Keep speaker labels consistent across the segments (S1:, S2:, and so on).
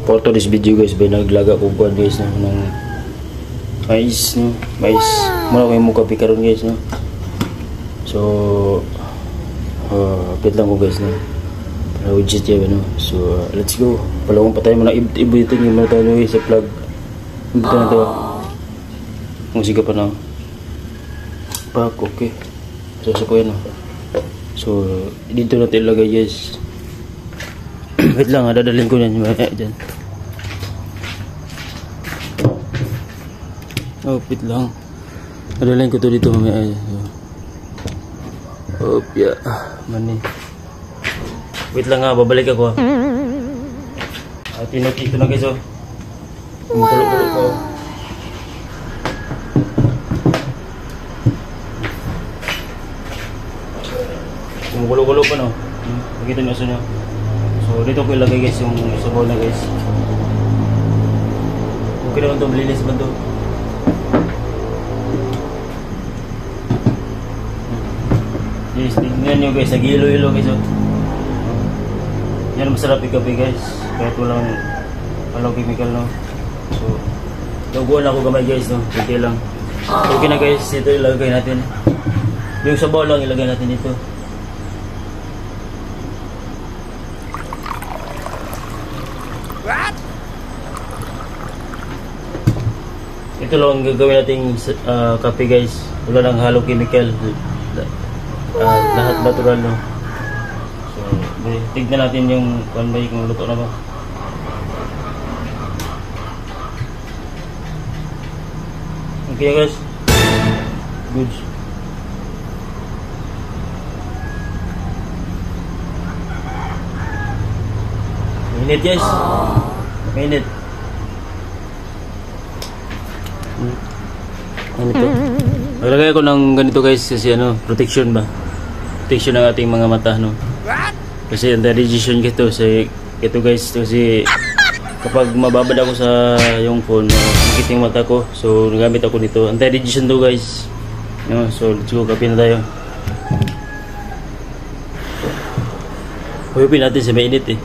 S1: For today's video guys, bay naglaga ko buwan guys ng mais no. Mais. Muna ko yung mukha pikaron guys no. So update lang ko guys no. Para widget ya no. So let's go. Palawang pa tayo muna ibutin yung mga tayo guys sa plug. Ibutin na to. Musika pa na. Pak, okay. So ko yan no. So dito natin ilagay guys. Wait lang, dadalhin ko yan dyan. Oh, wait lang. Dadalhin ko to dito mamaya. Oh, yeah. Mani. Wait lang ha, babalik ako ha. At ito na guys oh. Kumukulo-kulo ko. Kumukulo-kulo pa no. Nakita nyo sa nyo. So dito ko ilagay guys yung sabaw na guys. Okay naman ito, malinis ba ito? Yes, tingnan nyo guys, nag-ilo-ilo guys oh. Yan masarap ikapi guys. Kahit walang chemical no. So luguan ako gamay guys no. Okay lang. Okay na guys, ito ilagay natin. Yung sabaw lang ilagay natin dito. Ito lang gagawin nating kape guys. Wala nang halo chemical. Lahat natural no. So tignan natin yung kanbay kung luto na ba. Okay guys. Good. Mainit guys. Mainit. Ganito. Maglagay ako ng ganito guys kasi ano, protection ba? Protection ng ating mga mata no. Kasi anti-radiation ito ito guys kasi kapag mababad ako sa yung phone, makikita yung mata ko. So nagamit ako nito. Anti-radiation to guys. No, so let's go, kape na tayo. Huyupin natin sa mainit eh.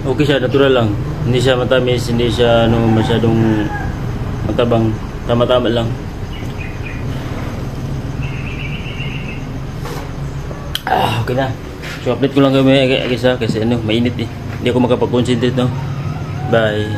S1: Okay siya, natural lang. Hindi siya matamis, hindi siya masyadong matabang. Tama-tama lang. Okay na. So update ko lang kami kasi mainit eh. Hindi ako makapag-concentrate no. Bye.